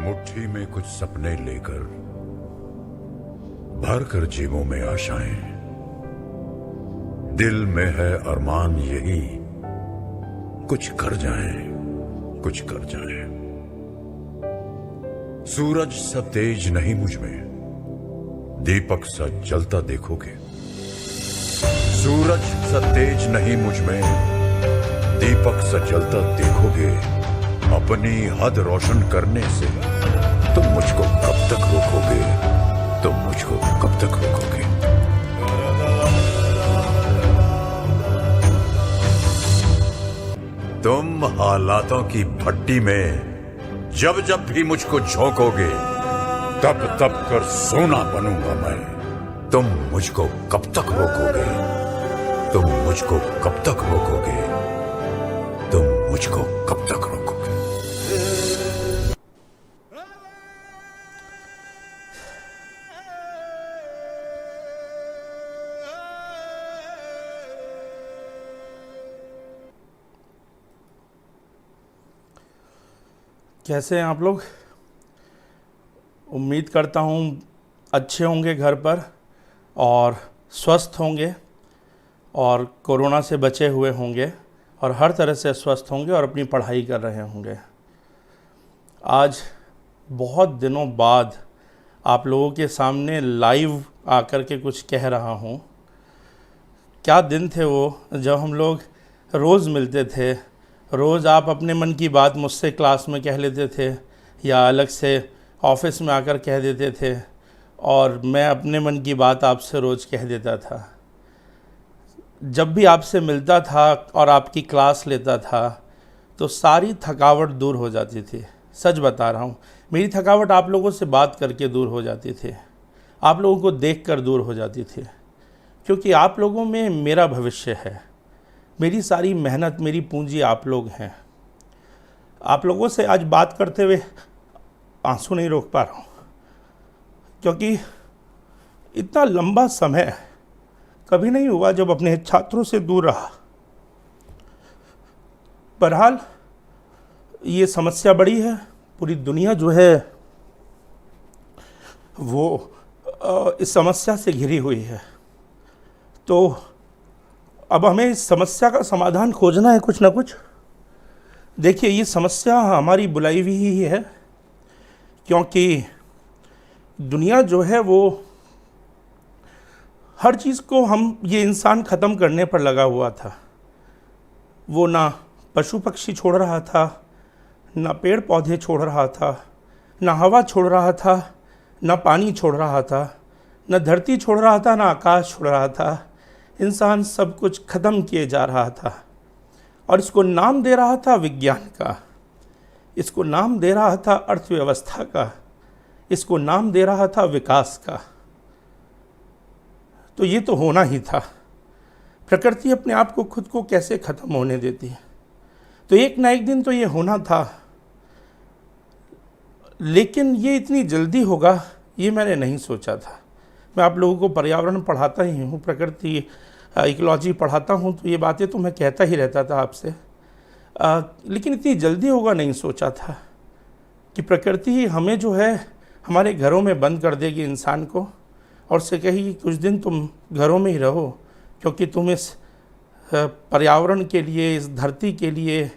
मुट्ठी में कुछ सपने लेकर भर कर जेबों में आशाएं, दिल में है अरमान यही कुछ कर जाएं, कुछ कर जाएं। सूरज सा तेज नहीं मुझ में, दीपक सा जलता देखोगे। सूरज सा तेज नहीं मुझ में, दीपक सा जलता देखोगे। अपनी हद रोशन करने से तुम मुझको कब तक रोकोगे, तुम मुझको कब तक रोकोगे। तुम हालातों की भट्टी में जब जब भी मुझको झोंकोगे, तब तब कर सोना बनूंगा मैं। तुम मुझको कब तक रोकोगे, तुम मुझको कब तक रोकोगे, तुम मुझको कब तक रोकोगे। कैसे हैं आप लोग? उम्मीद करता हूँ अच्छे होंगे घर पर और स्वस्थ होंगे और कोरोना से बचे हुए होंगे और हर तरह से स्वस्थ होंगे और अपनी पढ़ाई कर रहे होंगे। आज बहुत दिनों बाद आप लोगों के सामने लाइव आकर के कुछ कह रहा हूँ। क्या दिन थे वो जब हम लोग रोज़ मिलते थे, रोज़ आप अपने मन की बात मुझसे क्लास में कह लेते थे या अलग से ऑफिस में आकर कह देते थे और मैं अपने मन की बात आपसे रोज़ कह देता था। जब भी आपसे मिलता था और आपकी क्लास लेता था तो सारी थकावट दूर हो जाती थी। सच बता रहा हूँ, मेरी थकावट आप लोगों से बात करके दूर हो जाती थी, आप लोगों को देखकर दूर हो जाती थी, क्योंकि आप लोगों में मेरा भविष्य है। मेरी सारी मेहनत, मेरी पूंजी आप लोग हैं। आप लोगों से आज बात करते हुए आंसू नहीं रोक पा रहा हूँ, क्योंकि इतना लंबा समय कभी नहीं हुआ जब अपने छात्रों से दूर रहा। बहरहाल ये समस्या बड़ी है, पूरी दुनिया जो है वो इस समस्या से घिरी हुई है। तो अब हमें इस समस्या का समाधान खोजना है कुछ ना कुछ। देखिए, ये समस्या हमारी बुलाई हुई ही है, क्योंकि दुनिया जो है वो हर चीज़ को ये इंसान ख़त्म करने पर लगा हुआ था। वो ना पशु पक्षी छोड़ रहा था, ना पेड़ पौधे छोड़ रहा था, ना हवा छोड़ रहा था, ना पानी छोड़ रहा था, ना धरती छोड़ रहा था, ना आकाश छोड़ रहा था। इंसान सब कुछ ख़त्म किए जा रहा था और इसको नाम दे रहा था विज्ञान का, इसको नाम दे रहा था अर्थव्यवस्था का, इसको नाम दे रहा था विकास का। तो ये तो होना ही था। प्रकृति अपने आप को खुद को कैसे ख़त्म होने देती है? तो एक ना एक दिन तो ये होना था, लेकिन ये इतनी जल्दी होगा ये मैंने नहीं सोचा था। मैं आप लोगों को पर्यावरण पढ़ाता ही हूँ, प्रकृति इकोलॉजी पढ़ाता हूँ, तो ये बातें तो मैं कहता ही रहता था आपसे, लेकिन इतनी जल्दी होगा नहीं सोचा था कि प्रकृति ही हमें जो है हमारे घरों में बंद कर देगी इंसान को और से कहेगी कुछ दिन तुम घरों में ही रहो, क्योंकि तुम इस पर्यावरण के लिए, इस धरती के लिए,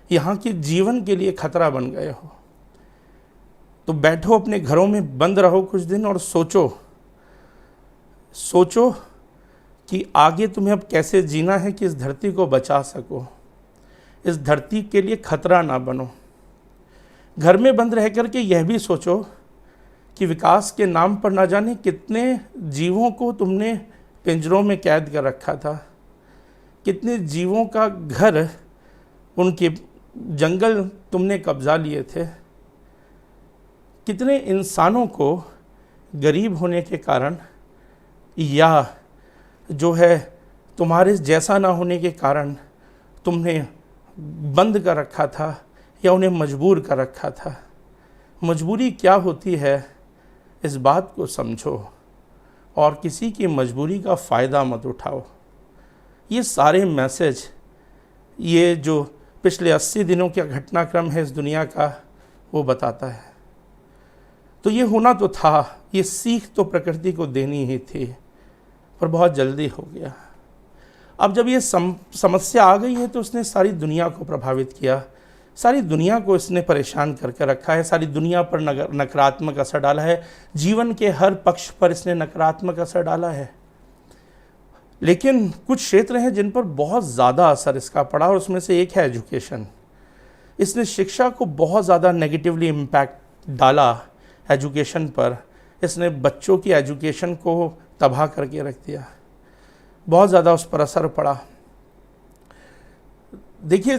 यहाँ के जीवन के लिए खतरा बन गए हो। तो बैठो अपने घरों में बंद रहो कुछ दिन और सोचो कि आगे तुम्हें अब कैसे जीना है कि इस धरती को बचा सको, इस धरती के लिए खतरा ना बनो। घर में बंद रह करके यह भी सोचो कि विकास के नाम पर ना जाने कितने जीवों को तुमने पिंजरों में कैद कर रखा था, कितने जीवों का घर, उनके जंगल तुमने कब्जा लिए थे, कितने इंसानों को गरीब होने के कारण या जो है तुम्हारे जैसा ना होने के कारण तुमने बंद कर रखा था या उन्हें मजबूर कर रखा था। मजबूरी क्या होती है इस बात को समझो और किसी की मजबूरी का फ़ायदा मत उठाओ। ये सारे मैसेज, ये जो पिछले 80 दिनों का घटनाक्रम है इस दुनिया का, वो बताता है। तो ये होना तो था, ये सीख तो प्रकृति को देनी ही थी, पर बहुत जल्दी हो गया। अब जब ये समस्या आ गई है तो उसने सारी दुनिया को प्रभावित किया, सारी दुनिया को इसने परेशान करके रखा है, सारी दुनिया पर नकारात्मक असर डाला है, जीवन के हर पक्ष पर इसने नकारात्मक असर डाला है। लेकिन कुछ क्षेत्र हैं जिन पर बहुत ज़्यादा असर इसका पड़ा, और उसमें से एक है एजुकेशन। इसने शिक्षा को बहुत ज़्यादा नेगेटिवली इम्पैक्ट डाला एजुकेशन पर। इसने बच्चों की एजुकेशन को तबाह करके रख दिया, बहुत ज़्यादा उस पर असर पड़ा। देखिए,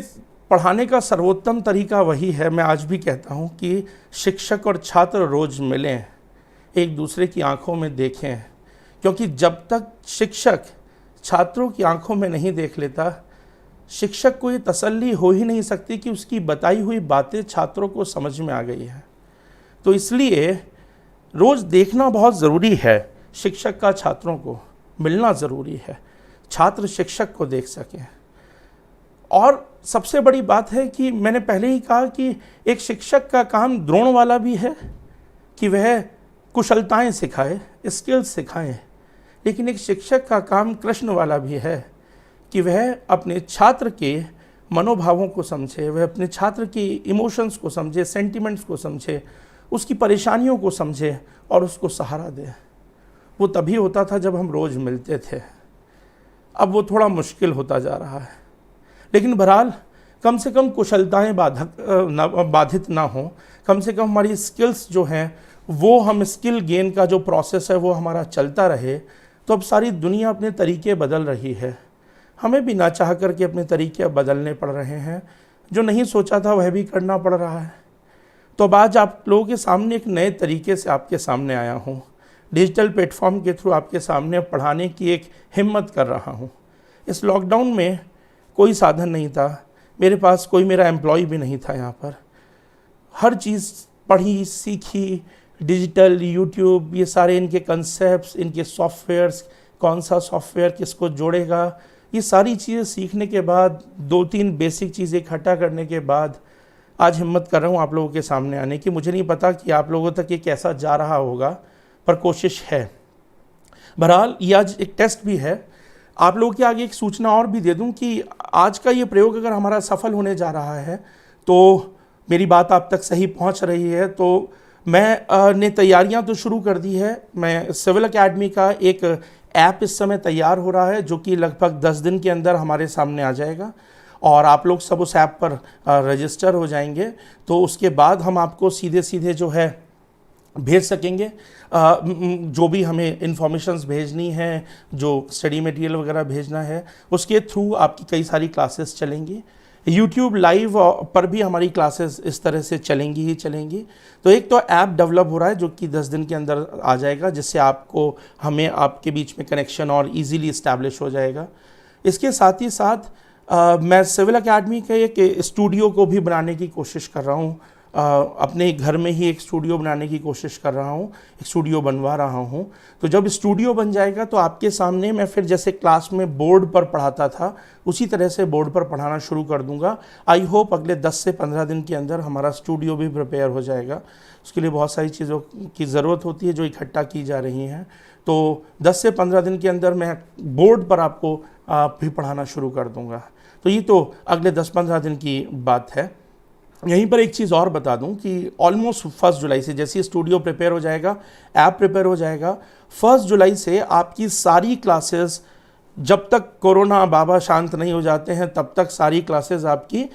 पढ़ाने का सर्वोत्तम तरीका वही है, मैं आज भी कहता हूँ, कि शिक्षक और छात्र रोज़ मिलें, एक दूसरे की आंखों में देखें, क्योंकि जब तक शिक्षक छात्रों की आंखों में नहीं देख लेता, शिक्षक को ये तसल्ली हो ही नहीं सकती कि उसकी बताई हुई बातें छात्रों को समझ में आ गई है। तो इसलिए रोज़ देखना बहुत ज़रूरी है, शिक्षक का छात्रों को मिलना ज़रूरी है, छात्र शिक्षक को देख सकें। और सबसे बड़ी बात है कि मैंने पहले ही कहा कि एक शिक्षक का काम द्रोण वाला भी है कि वह कुशलताएं सिखाए, स्किल्स सिखाएं, लेकिन एक शिक्षक का काम कृष्ण वाला भी है कि वह अपने छात्र के मनोभावों को समझे, वह अपने छात्र की इमोशंस को समझे, सेंटिमेंट्स को समझे, उसकी परेशानियों को समझे और उसको सहारा दे। वो तभी होता था जब हम रोज़ मिलते थे। अब वो थोड़ा मुश्किल होता जा रहा है, लेकिन बहरहाल कम से कम कुशलताएं बाधित ना हो, कम से कम हमारी स्किल्स जो हैं वो, हम स्किल गेन का जो प्रोसेस है वो हमारा चलता रहे। तो अब सारी दुनिया अपने तरीके बदल रही है, हमें भी ना चाह करके अपने तरीके बदलने पड़ रहे हैं, जो नहीं सोचा था वह भी करना पड़ रहा है। तो अब आज आप लोगों के सामने एक नए तरीके से आपके सामने आया हूँ, डिजिटल प्लेटफॉर्म के थ्रू आपके सामने पढ़ाने की एक हिम्मत कर रहा हूँ। इस लॉकडाउन में कोई साधन नहीं था, मेरे पास कोई मेरा एम्प्लॉय भी नहीं था यहाँ पर। हर चीज़ पढ़ी, सीखी, डिजिटल, यूट्यूब, ये सारे इनके कंसेप्ट्स, इनके सॉफ्टवेयर्स, कौन सा सॉफ्टवेयर किसको जोड़ेगा, ये सारी चीज़ें सीखने के बाद, 2-3 बेसिक चीज़ें इकट्ठा करने के बाद आज हिम्मत कर रहा हूँ आप लोगों के सामने आने की। मुझे नहीं पता कि आप लोगों तक ये कैसा जा रहा होगा, पर कोशिश है। बहरहाल ये आज एक टेस्ट भी है। आप लोगों के आगे एक सूचना और भी दे दूं कि आज का ये प्रयोग अगर हमारा सफल होने जा रहा है, तो मेरी बात आप तक सही पहुंच रही है, तो मैं ने तैयारियां तो शुरू कर दी है। मैं सिविल एकेडमी का एक ऐप इस समय तैयार हो रहा है, जो कि लगभग 10 दिन के अंदर हमारे सामने आ जाएगा, और आप लोग सब उस ऐप पर रजिस्टर हो जाएंगे। तो उसके बाद हम आपको सीधे सीधे जो है भेज सकेंगे, जो भी हमें इन्फॉर्मेशंस भेजनी है, जो स्टडी मटेरियल वगैरह भेजना है, उसके थ्रू आपकी कई सारी क्लासेस चलेंगी। यूट्यूब लाइव पर भी हमारी क्लासेस इस तरह से चलेंगी ही चलेंगी। तो एक तो ऐप डेवलप हो रहा है जो कि 10 दिन के अंदर आ जाएगा, जिससे आपको हमें आपके बीच में कनेक्शन और इजीली इस्टेब्लिश हो जाएगा। इसके साथ ही साथ मैं सिविल एकेडमी के एक स्टूडियो को भी बनाने की कोशिश कर रहा हूँ। अपने घर में ही एक स्टूडियो बनाने की कोशिश कर रहा हूँ, एक स्टूडियो बनवा रहा हूँ। तो जब स्टूडियो बन जाएगा तो आपके सामने मैं फिर जैसे क्लास में बोर्ड पर पढ़ाता था, उसी तरह से बोर्ड पर पढ़ाना शुरू कर दूंगा। आई होप अगले 10 से 15 दिन के अंदर हमारा स्टूडियो भी प्रिपेयर हो जाएगा। उसके लिए बहुत सारी चीज़ों की ज़रूरत होती है जो इकट्ठा की जा रही हैं। तो 10 से 15 दिन के अंदर मैं बोर्ड पर आपको भी पढ़ाना शुरू कर दूँगा। तो ये तो अगले 10-15 दिन की बात है। यहीं पर एक चीज़ और बता दूं कि ऑलमोस्ट 1 जुलाई से जैसे स्टूडियो प्रिपेयर हो जाएगा, ऐप प्रिपेयर हो जाएगा, 1 जुलाई से आपकी सारी क्लासेस, जब तक कोरोना बाबा शांत नहीं हो जाते हैं तब तक सारी क्लासेस आपकी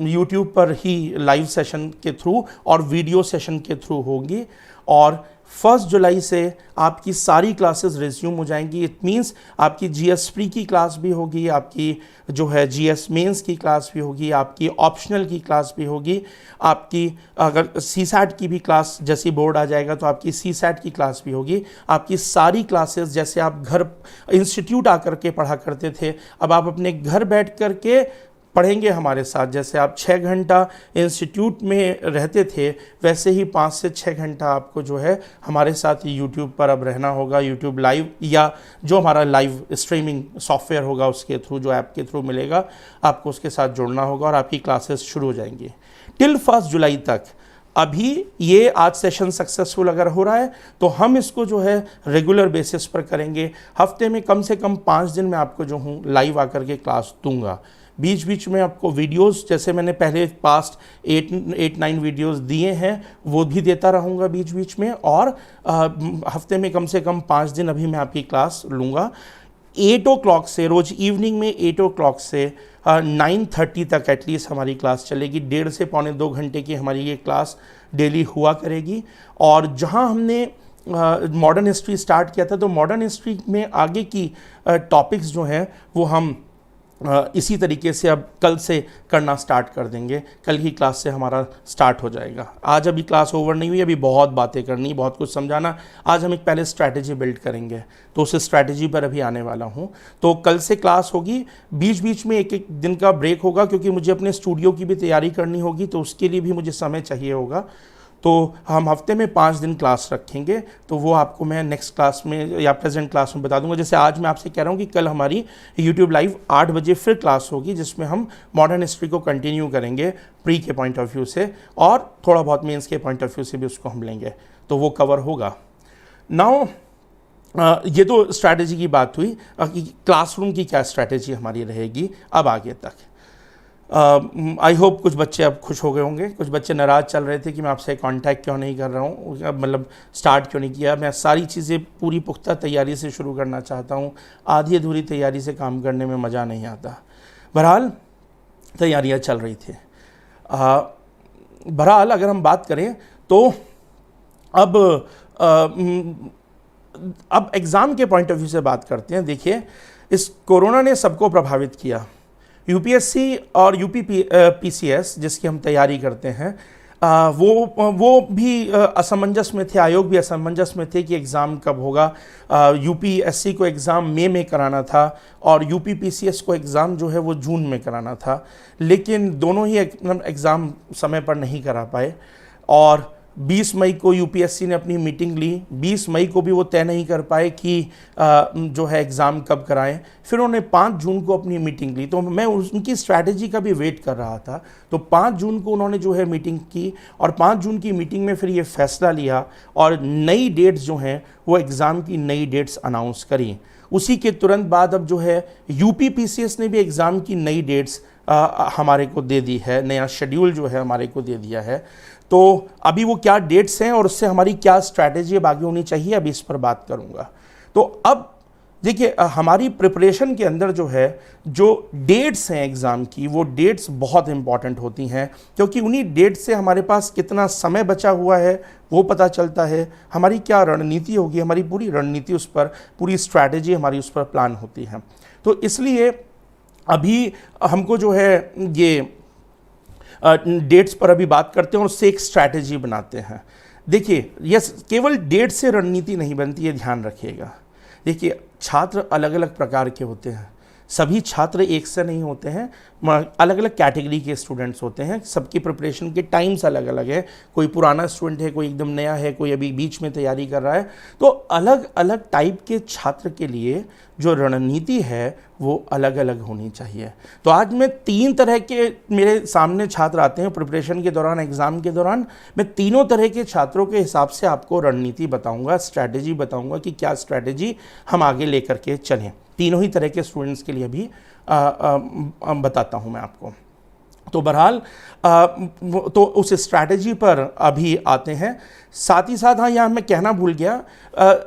यूट्यूब पर ही लाइव सेशन के थ्रू और वीडियो सेशन के थ्रू होंगी। और 1 जुलाई से आपकी सारी क्लासेस रिज्यूम हो जाएंगी। इट मीन्स आपकी जीएस प्री की क्लास भी होगी, आपकी जो है जीएस मेंस की क्लास भी होगी, आपकी ऑप्शनल की क्लास भी होगी, आपकी अगर सीसैट की भी क्लास जैसी बोर्ड आ जाएगा तो आपकी सीसैट की क्लास भी होगी। आपकी सारी क्लासेस जैसे आप घर इंस्टीट्यूट आकर के पढ़ा करते थे, अब आप अपने घर बैठ कर के पढ़ेंगे हमारे साथ। जैसे आप 6 घंटा इंस्टीट्यूट में रहते थे, वैसे ही 5 से 6 घंटा आपको जो है हमारे साथ यूट्यूब पर अब रहना होगा। यूट्यूब लाइव या जो हमारा लाइव स्ट्रीमिंग सॉफ्टवेयर होगा उसके थ्रू, जो ऐप के थ्रू मिलेगा, आपको उसके साथ जुड़ना होगा और आपकी क्लासेस शुरू हो जाएंगी। टिल 1 जुलाई तक अभी ये आज सेशन सक्सेसफुल अगर हो रहा है तो हम इसको जो है रेगुलर बेसिस पर करेंगे। हफ्ते में कम से कम 5 दिन मैं आपको जो हूँ लाइव आकर के क्लास दूंगा। बीच बीच में आपको वीडियोस, जैसे मैंने पहले पास्ट 8-9 वीडियोस दिए हैं, वो भी देता रहूँगा बीच बीच में। और हफ्ते में कम से कम 5 दिन अभी मैं आपकी क्लास लूँगा। 8 o'clock से, रोज़ इवनिंग में 8 o'clock से 9:30 तक एटलीस्ट हमारी क्लास चलेगी। 1.5 से पौने 2 घंटे की हमारी ये क्लास डेली हुआ करेगी। और जहाँ हमने मॉडर्न हिस्ट्री स्टार्ट किया था, तो मॉडर्न हिस्ट्री में आगे की टॉपिक्स जो हैं वो हम इसी तरीके से अब कल से करना स्टार्ट कर देंगे। कल ही क्लास से हमारा स्टार्ट हो जाएगा। आज अभी क्लास ओवर नहीं हुई, अभी बहुत बातें करनी, बहुत कुछ समझाना। आज हम एक पहले स्ट्रैटेजी बिल्ड करेंगे, तो उस स्ट्रैटेजी पर अभी आने वाला हूँ। तो कल से क्लास होगी, बीच बीच में एक दिन का ब्रेक होगा, क्योंकि मुझे अपने स्टूडियो की भी तैयारी करनी होगी, तो उसके लिए भी मुझे समय चाहिए होगा। तो हम हफ्ते में 5 दिन क्लास रखेंगे, तो वो आपको मैं नेक्स्ट क्लास में या प्रेजेंट क्लास में बता दूंगा। जैसे आज मैं आपसे कह रहा हूँ कि कल हमारी यूट्यूब लाइव 8 बजे फिर क्लास होगी, जिसमें हम मॉडर्न हिस्ट्री को कंटिन्यू करेंगे प्री के पॉइंट ऑफ व्यू से, और थोड़ा बहुत मेंस के पॉइंट ऑफ व्यू से भी उसको हम लेंगे, तो वो कवर होगा। नाउ ये तो स्ट्रैटेजी की बात हुई कि क्लासरूम की क्या स्ट्रैटेजी हमारी रहेगी अब आगे तक। आई होप कुछ बच्चे अब खुश हो गए होंगे। कुछ बच्चे नाराज़ चल रहे थे कि मैं आपसे कांटेक्ट क्यों नहीं कर रहा हूँ, मतलब स्टार्ट क्यों नहीं किया। मैं सारी चीज़ें पूरी पुख्ता तैयारी से शुरू करना चाहता हूँ। आधी अधूरी तैयारी से काम करने में मज़ा नहीं आता। बहरहाल तैयारियाँ चल रही थी। बहरहाल अगर हम बात करें तो अब एग्ज़ाम के पॉइंट ऑफ व्यू से बात करते हैं। देखिए, इस कोरोना ने सबको प्रभावित किया। यूपीएससी और पीसीएस जिसकी हम तैयारी करते हैं, वो भी असमंजस में थे, आयोग भी असमंजस में थे कि एग्ज़ाम कब होगा। यूपीएससी को एग्ज़ाम मई में कराना था और यूपीपीसीएस को एग्ज़ाम जो है वो जून में कराना था, लेकिन दोनों ही एग्ज़ाम समय पर नहीं करा पाए। और 20 मई को यूपीएससी ने अपनी मीटिंग ली। 20 मई को भी वो तय नहीं कर पाए कि जो है एग्ज़ाम कब कराएं। फिर उन्होंने 5 जून को अपनी मीटिंग ली, तो मैं उनकी स्ट्रैटेजी का भी वेट कर रहा था। तो 5 जून को उन्होंने जो है मीटिंग की, और 5 जून की मीटिंग में फिर ये फैसला लिया और नई डेट्स जो हैं वो एग्ज़ाम की नई डेट्स अनाउंस करी। उसी के तुरंत बाद अब जो है यूपीपीसीएस ने भी एग्ज़ाम की नई डेट्स हमारे को दे दी है, नया शेड्यूल जो है हमारे को दे दिया है। तो अभी वो क्या डेट्स हैं और उससे हमारी क्या स्ट्रैटेजी अब आगे होनी चाहिए, अभी इस पर बात करूंगा। तो अब देखिए, हमारी प्रिपरेशन के अंदर जो है जो डेट्स हैं एग्ज़ाम की, वो डेट्स बहुत इंपॉर्टेंट होती हैं, क्योंकि उन्हीं डेट से हमारे पास कितना समय बचा हुआ है वो पता चलता है। हमारी क्या रणनीति होगी, हमारी पूरी रणनीति उस पर, पूरी स्ट्रैटेजी हमारी उस पर प्लान होती है। तो इसलिए अभी हमको जो है ये डेट्स पर अभी बात करते हैं और उससे एक स्ट्रैटेजी बनाते हैं। देखिए, यस, केवल डेट से रणनीति नहीं बनती है, ध्यान रखिएगा। देखिए, छात्र अलग अलग प्रकार के होते हैं, सभी छात्र एक से नहीं होते हैं, अलग अलग कैटेगरी के स्टूडेंट्स होते हैं। सबकी प्रिपरेशन के टाइम्स अलग अलग है। कोई पुराना स्टूडेंट है, कोई एकदम नया है, कोई अभी बीच में तैयारी कर रहा है। तो अलग अलग टाइप के छात्र के लिए जो रणनीति है वो अलग अलग होनी चाहिए। तो आज मैं 3 तरह के मेरे सामने छात्र आते हैं प्रिपरेशन के दौरान, एग्ज़ाम के दौरान। मैं तीनों तरह के छात्रों के हिसाब से आपको रणनीति बताऊंगा, स्ट्रैटेजी बताऊंगा कि क्या स्ट्रैटेजी हम आगे लेकर के चलें। तीनों ही तरह के स्टूडेंट्स के लिए भी बताता हूं मैं आपको। तो बहरहाल तो उस स्ट्रैटेजी पर अभी आते हैं। साथ ही साथ, हाँ, यहाँ मैं कहना भूल गया,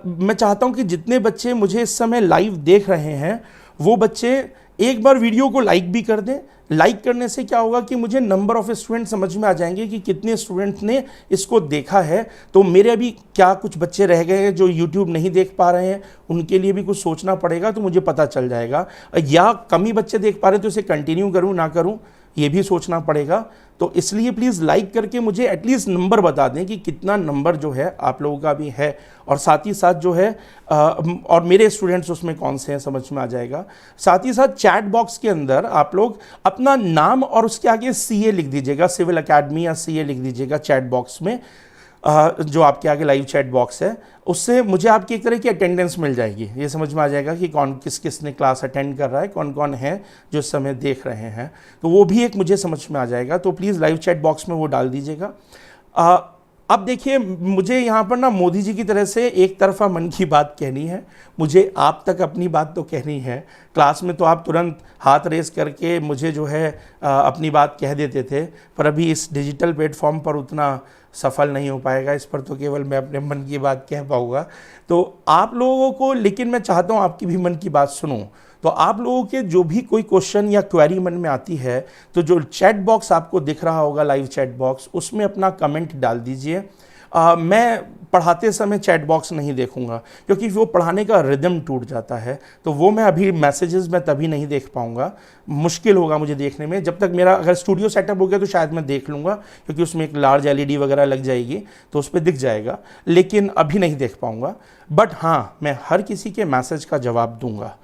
मैं चाहता हूँ कि जितने बच्चे मुझे इस समय लाइव देख रहे हैं वो बच्चे एक बार वीडियो को लाइक भी कर दें। लाइक करने से क्या होगा कि मुझे नंबर ऑफ़ स्टूडेंट समझ में आ जाएंगे कि कितने स्टूडेंट्स ने इसको देखा है। तो मेरे अभी क्या कुछ बच्चे रह गए हैं जो यूट्यूब नहीं देख पा रहे हैं, उनके लिए भी कुछ सोचना पड़ेगा, तो मुझे पता चल जाएगा। या कम ही बच्चे देख पा रहे हैं तो इसे कंटिन्यू करूँ ना करूँ, ये भी सोचना पड़ेगा। तो इसलिए प्लीज़ लाइक करके मुझे एटलीस्ट नंबर बता दें कि कितना नंबर जो है आप लोगों का भी है, और साथ ही साथ जो है और मेरे स्टूडेंट्स उसमें कौन से हैं समझ में आ जाएगा। साथ ही साथ चैट बॉक्स के अंदर आप लोग अपना नाम और उसके आगे CA लिख दीजिएगा, सिविल एकेडमी या CA लिख दीजिएगा चैट बॉक्स में, जो आपके आगे लाइव चैट बॉक्स है। उससे मुझे आपकी एक तरह की अटेंडेंस मिल जाएगी, ये समझ में आ जाएगा कि कौन किस ने क्लास अटेंड कर रहा है, कौन कौन है जो इस समय देख रहे हैं। तो वो भी एक मुझे समझ में आ जाएगा। तो प्लीज़ लाइव चैट बॉक्स में वो डाल दीजिएगा। अब देखिए, मुझे यहाँ पर ना मोदी जी की तरह से एक तरफा मन की बात कहनी है, मुझे आप तक अपनी बात तो कहनी है। क्लास में तो आप तुरंत हाथ रेस करके मुझे जो है अपनी बात कह देते थे, पर अभी इस डिजिटल प्लेटफॉर्म पर उतना सफल नहीं हो पाएगा, इस पर तो केवल मैं अपने मन की बात कह पाऊँगा। तो आप लोगों को, लेकिन मैं चाहता हूँ आपकी भी मन की बात सुनूँ। तो आप लोगों के जो भी कोई क्वेश्चन या क्वेरी मन में आती है, तो जो चैट बॉक्स आपको दिख रहा होगा, लाइव चैट बॉक्स, उसमें अपना कमेंट डाल दीजिए। मैं पढ़ाते समय चैट बॉक्स नहीं देखूंगा, क्योंकि वो पढ़ाने का रिदम टूट जाता है। तो वो मैं अभी मैसेजेस में तभी नहीं देख पाऊंगा, मुश्किल होगा मुझे देखने में। जब तक मेरा अगर स्टूडियो सेटअप हो गया तो शायद मैं देख लूँगा, क्योंकि उसमें एक लार्ज एलईडी वगैरह लग जाएगी तो उस पर दिख जाएगा, लेकिन अभी नहीं देख पाऊंगा। बट हाँ, मैं हर किसी के मैसेज का जवाब दूंगा।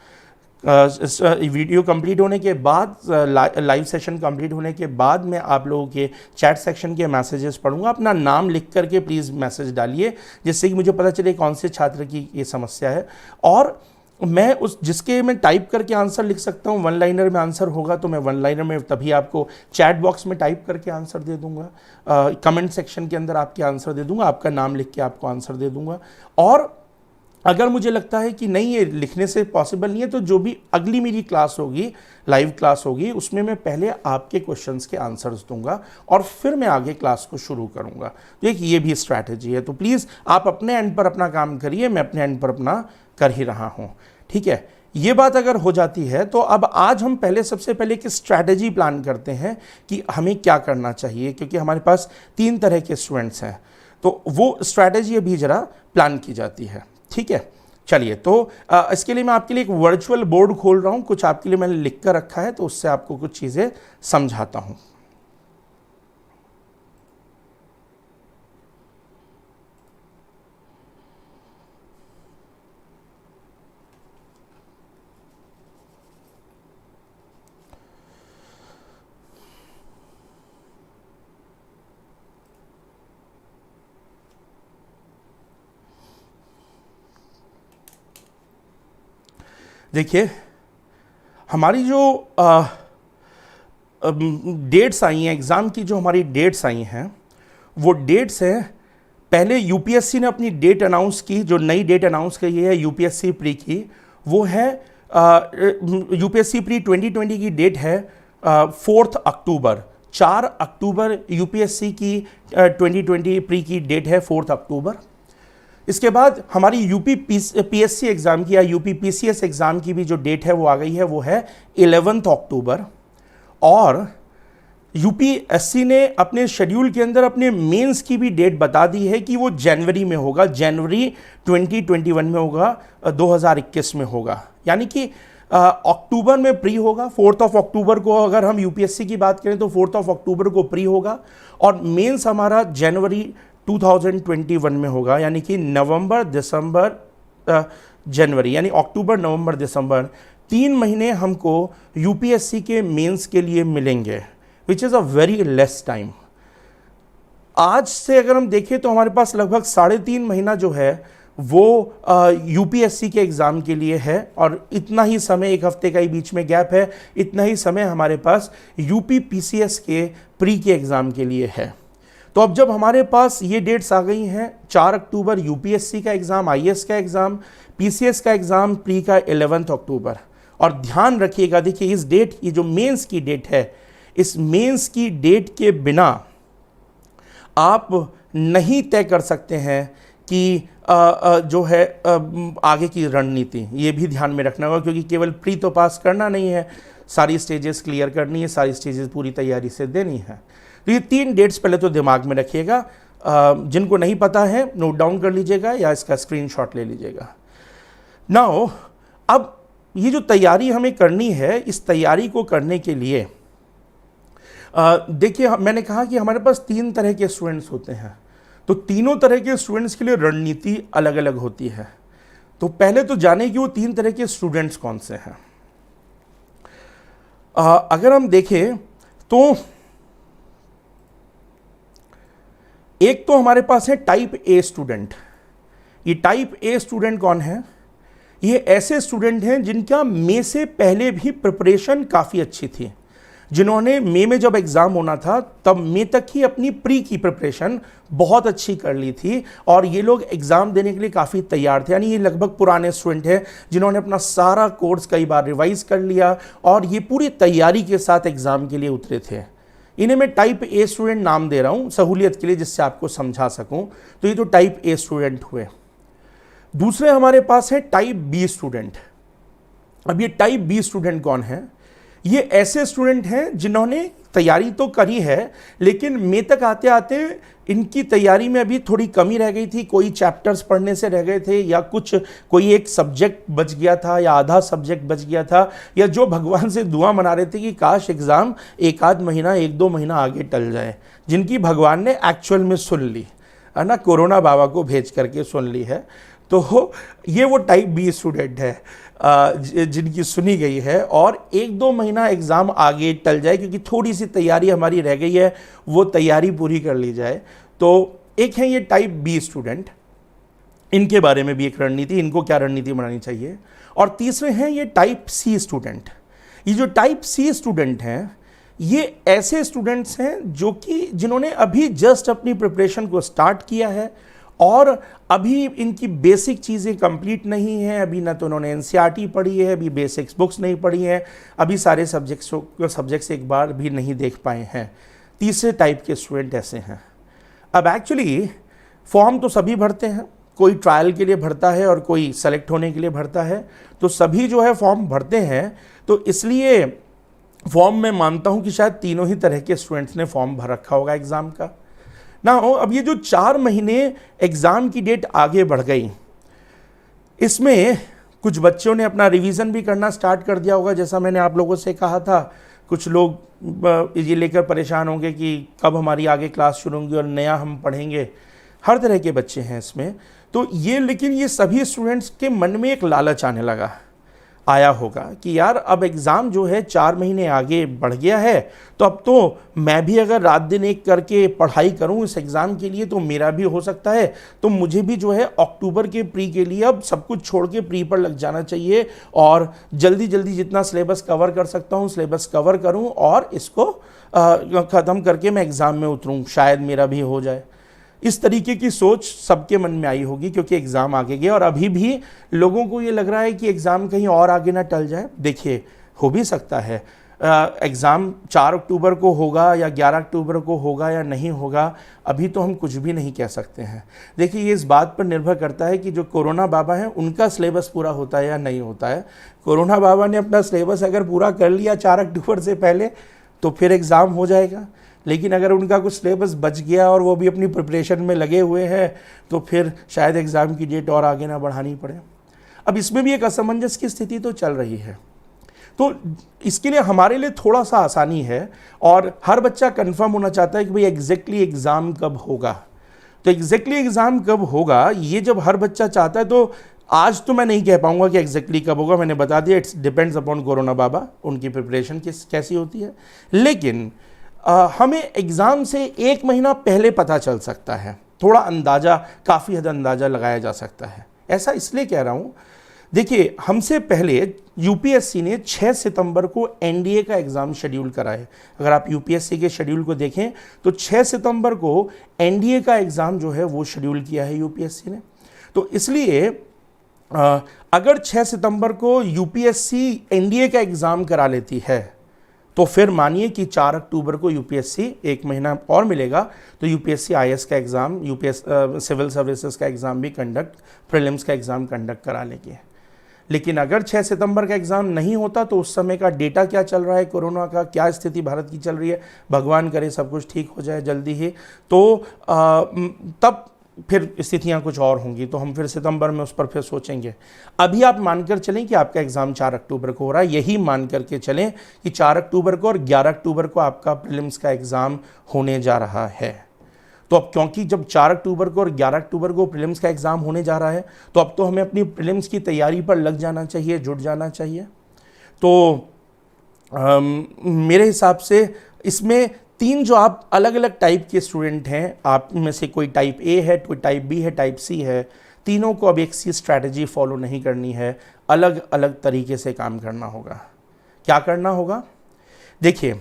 वीडियो कंप्लीट होने के बाद, लाइव सेशन कंप्लीट होने के बाद मैं आप लोगों के चैट सेक्शन के मैसेजेस पढ़ूंगा। अपना नाम लिख करके प्लीज़ मैसेज डालिए, जिससे कि मुझे पता चले कौन से छात्र की ये समस्या है। और मैं उस जिसके मैं टाइप करके आंसर लिख सकता हूँ, वन लाइनर में आंसर होगा तो मैं वन लाइनर में तभी आपको चैट बॉक्स में टाइप करके आंसर दे दूंगा, कमेंट सेक्शन के अंदर आपके आंसर दे दूंगा, आपका नाम लिख के आपको आंसर दे दूंगा। और अगर मुझे लगता है कि नहीं, ये लिखने से पॉसिबल नहीं है, तो जो भी अगली मेरी क्लास होगी, लाइव क्लास होगी, उसमें मैं पहले आपके क्वेश्चंस के आंसर्स दूंगा और फिर मैं आगे क्लास को शुरू करूंगा। तो एक ये भी स्ट्रैटेजी है। तो प्लीज़ आप अपने एंड पर अपना काम करिए, मैं अपने एंड पर अपना कर ही रहा हूँ। ठीक है, ये बात अगर हो जाती है तो अब आज हम सबसे पहले एक स्ट्रैटेजी प्लान करते हैं कि हमें क्या करना चाहिए, क्योंकि हमारे पास 3 तरह के स्टूडेंट्स हैं, तो वो स्ट्रैटेजी अभी ज़रा प्लान की जाती है। ठीक है, चलिए। तो इसके लिए मैं आपके लिए एक वर्चुअल बोर्ड खोल रहा हूँ, कुछ आपके लिए मैंने लिख कर रखा है, तो उससे आपको कुछ चीज़ें समझाता हूँ। देखिए, हमारी जो डेट्स आई हैं, एग्ज़ाम की जो हमारी डेट्स आई हैं, वो डेट्स हैं, पहले यूपीएससी ने अपनी डेट अनाउंस की, जो नई डेट अनाउंस की है यूपीएससी प्री की, वो है यूपीएससी प्री 2020 की डेट है 4 अक्टूबर। 4 अक्टूबर यूपीएससी की 2020 प्री की डेट है, 4 अक्टूबर। इसके बाद हमारी यूपी पीएससी एग्ज़ाम की या यूपी पीसीएस एग्ज़ाम की भी जो डेट है वो आ गई है, वो है 11 अक्टूबर। और यूपीएससी ने अपने शेड्यूल के अंदर अपने मेंस की भी डेट बता दी है कि वो जनवरी में होगा, जनवरी 2021 में होगा, 2021 में होगा। यानी कि अक्टूबर में प्री होगा, 4 अक्टूबर को अगर हम यूपीएससी की बात करें तो 4 अक्टूबर को प्री होगा, और मेंस हमारा जनवरी 2021 में होगा। यानी कि नवंबर, दिसंबर, जनवरी, यानी अक्टूबर, नवंबर, दिसंबर, 3 महीने हमको यूपीएससी के मेंस के लिए मिलेंगे, which is a very less time. आज से अगर हम देखें तो हमारे पास लगभग 3.5 महीना जो है वो यूपीएससी के एग्ज़ाम के लिए है, और इतना ही समय, 1 हफ्ते का ही बीच में गैप है, इतना ही समय हमारे पास यूपी पीसीएस के प्री के एग्ज़ाम के लिए है। तो अब जब हमारे पास ये डेट्स आ गई हैं, 4 अक्टूबर यूपीएससी का एग्ज़ाम, आईएएस का एग्ज़ाम, पीसीएस का एग्ज़ाम, प्री का 11 अक्टूबर। और ध्यान रखिएगा, देखिए इस डेट, ये जो मेंस की डेट है, इस मेंस की डेट के बिना आप नहीं तय कर सकते हैं कि जो है आगे की रणनीति। ये भी ध्यान में रखना होगा, क्योंकि केवल प्री तो पास करना नहीं है, सारी स्टेजेस क्लियर करनी है, सारी स्टेजेस पूरी तैयारी से देनी है। तो ये 3 डेट्स पहले तो दिमाग में रखिएगा। जिनको नहीं पता है नोट डाउन कर लीजिएगा या इसका स्क्रीनशॉट ले लीजिएगा। नाउ अब ये जो तैयारी हमें करनी है, इस तैयारी को करने के लिए देखिए, मैंने कहा कि हमारे पास 3 तरह के स्टूडेंट्स होते हैं, तो तीनों तरह के स्टूडेंट्स के लिए रणनीति अलग अलग होती है। तो पहले तो जाने कि वो 3 तरह के स्टूडेंट्स कौन से हैं। अगर हम देखें तो एक तो हमारे पास है टाइप ए स्टूडेंट। ये टाइप ए स्टूडेंट कौन है? ये ऐसे स्टूडेंट हैं जिनका मई से पहले भी प्रिपरेशन काफ़ी अच्छी थी, जिन्होंने मई में जब एग्ज़ाम होना था तब मई तक ही अपनी प्री की प्रिपरेशन बहुत अच्छी कर ली थी और ये लोग एग्ज़ाम देने के लिए काफ़ी तैयार थे। यानी ये लगभग पुराने स्टूडेंट हैं जिन्होंने अपना सारा कोर्स कई बार रिवाइज कर लिया और ये पूरी तैयारी के साथ एग्ज़ाम के लिए उतरे थे। इन्हें मैं टाइप ए स्टूडेंट नाम दे रहा हूँ सहूलियत के लिए, जिससे आपको समझा सकूँ। तो ये तो टाइप ए स्टूडेंट हुए। दूसरे हमारे पास है टाइप बी स्टूडेंट। अब ये टाइप बी स्टूडेंट कौन है? ये ऐसे स्टूडेंट हैं जिन्होंने तैयारी तो करी है लेकिन मई तक आते आते इनकी तैयारी में अभी थोड़ी कमी रह गई थी। कोई चैप्टर्स पढ़ने से रह गए थे या कोई एक सब्जेक्ट बच गया था या आधा सब्जेक्ट बच गया था, या जो भगवान से दुआ मना रहे थे कि काश एग्ज़ाम एक आध महीना 1-2 महीना आगे टल जाए, जिनकी भगवान ने एक्चुअल में सुन ली है ना, कोरोना बाबा को भेज करके सुन ली है। तो ये वो टाइप बी स्टूडेंट है जिनकी सुनी गई है और 1-2 महीना एग्ज़ाम आगे टल जाए क्योंकि थोड़ी सी तैयारी हमारी रह गई है, वो तैयारी पूरी कर ली जाए। तो एक है ये टाइप बी स्टूडेंट, इनके बारे में भी एक रणनीति, इनको क्या रणनीति बनानी चाहिए। और तीसरे हैं ये टाइप सी स्टूडेंट। ये जो टाइप सी स्टूडेंट हैं ये ऐसे स्टूडेंट्स हैं जो कि जिन्होंने अभी जस्ट अपनी प्रिपरेशन को स्टार्ट किया है और अभी इनकी बेसिक चीज़ें कंप्लीट नहीं हैं। अभी ना तो उन्होंने एनसीईआरटी पढ़ी है, अभी बेसिक्स बुक्स नहीं पढ़ी हैं, अभी सारे सब्जेक्ट्स एक बार भी नहीं देख पाए हैं। तीसरे टाइप के स्टूडेंट ऐसे हैं। अब एक्चुअली फॉर्म तो सभी भरते हैं, कोई ट्रायल के लिए भरता है और कोई सेलेक्ट होने के लिए भरता है, तो सभी जो है फॉर्म भरते हैं। तो इसलिए फॉर्म मैं मानता हूँ कि शायद तीनों ही तरह के स्टूडेंट्स ने फॉर्म भर रखा होगा एग्ज़ाम का ना। अब ये जो 4 महीने एग्ज़ाम की डेट आगे बढ़ गई, इसमें कुछ बच्चों ने अपना रिवीजन भी करना स्टार्ट कर दिया होगा। जैसा मैंने आप लोगों से कहा था, कुछ लोग ये लेकर परेशान होंगे कि कब हमारी आगे क्लास शुरू होंगी और नया हम पढ़ेंगे। हर तरह के बच्चे हैं इसमें। तो लेकिन ये सभी स्टूडेंट्स के मन में एक लालच आया होगा कि यार अब एग्ज़ाम जो है 4 महीने आगे बढ़ गया है, तो अब तो मैं भी अगर रात दिन एक करके पढ़ाई करूं इस एग्ज़ाम के लिए तो मेरा भी हो सकता है। तो मुझे भी जो है अक्टूबर के प्री के लिए अब सब कुछ छोड़ के प्री पर लग जाना चाहिए और जल्दी जल्दी जितना सिलेबस कवर कर सकता हूं सिलेबस कवर करूं और इसको ख़त्म करके मैं एग्ज़ाम में उतरूं, शायद मेरा भी हो जाए। इस तरीके की सोच सबके मन में आई होगी क्योंकि एग्ज़ाम आगे गया और अभी भी लोगों को ये लग रहा है कि एग्ज़ाम कहीं और आगे ना टल जाए। देखिए, हो भी सकता है एग्ज़ाम 4 अक्टूबर को होगा या 11 अक्टूबर को होगा या नहीं होगा, अभी तो हम कुछ भी नहीं कह सकते हैं। देखिए, ये इस बात पर निर्भर करता है कि जो कोरोना बाबा हैं उनका सिलेबस पूरा होता है या नहीं होता है। कोरोना बाबा ने अपना सिलेबस अगर पूरा कर लिया 4 अक्टूबर से पहले तो फिर एग्ज़ाम हो जाएगा, लेकिन अगर उनका कुछ सिलेबस बच गया और वो भी अपनी प्रिपरेशन में लगे हुए हैं तो फिर शायद एग्ज़ाम की डेट और आगे ना बढ़ानी पड़े। अब इसमें भी एक असमंजस की स्थिति तो चल रही है, तो इसके लिए हमारे लिए थोड़ा सा आसानी है और हर बच्चा कंफर्म होना चाहता है कि भाई एग्जैक्टली एग्ज़ाम कब होगा। तो एग्जैक्टली एग्ज़ाम कब होगा ये जब हर बच्चा चाहता है, तो आज तो मैं नहीं कह पाऊंगा कि एग्जैक्टली कब होगा। मैंने बता दिया, इट्स डिपेंड्स अपॉन कोरोना बाबा, उनकी प्रिपरेशन कैसी होती है। लेकिन हमें एग्ज़ाम से 1 महीना पहले पता चल सकता है, थोड़ा अंदाज़ा, काफ़ी हद अंदाज़ा लगाया जा सकता है। ऐसा इसलिए कह रहा हूँ, देखिए हमसे पहले यूपीएससी ने 6 सितंबर को एनडीए का एग्ज़ाम शेड्यूल करा है। अगर आप यूपीएससी के शेड्यूल को देखें तो 6 सितंबर को एनडीए का एग्ज़ाम जो है वो शेड्यूल किया है यूपीएससी ने। तो इसलिए अगर 6 सितंबर को यूपीएससी एनडीए का एग्ज़ाम करा लेती है तो फिर मानिए कि 4 अक्टूबर को यूपीएससी 1 महीना और मिलेगा तो यूपीएससी आईएएस का एग्ज़ाम, सिविल सर्विसेज का एग्ज़ाम भी प्रीलिम्स का एग्ज़ाम कंडक्ट करा लेंगे। लेकिन अगर 6 सितंबर का एग्ज़ाम नहीं होता तो उस समय का डेटा क्या चल रहा है, कोरोना का क्या स्थिति भारत की चल रही है, भगवान करे सब कुछ ठीक हो जाए जल्दी ही, तो तब फिर स्थितियां कुछ और होंगी, तो हम फिर सितंबर में उस पर फिर सोचेंगे। अभी आप मानकर चलें कि आपका एग्ज़ाम 4 अक्टूबर को हो रहा है, यही मान करके चलें कि 4 अक्टूबर को और 11 अक्टूबर को आपका प्रीलिम्स का एग्ज़ाम होने जा रहा है। तो अब क्योंकि जब 4 अक्टूबर को और 11 अक्टूबर को प्रीलिम्स का एग्ज़ाम होने जा रहा है तो अब तो हमें अपनी प्रीलिम्स की तैयारी पर लग जाना चाहिए, जुट जाना चाहिए। तो मेरे हिसाब से इसमें 3 जो आप अलग अलग टाइप के स्टूडेंट हैं, आप में से कोई टाइप ए है, कोई टाइप बी है, टाइप सी है, तीनों को अब एक सी स्ट्रैटेजी फॉलो नहीं करनी है, अलग अलग तरीके से काम करना होगा। क्या करना होगा? देखिए,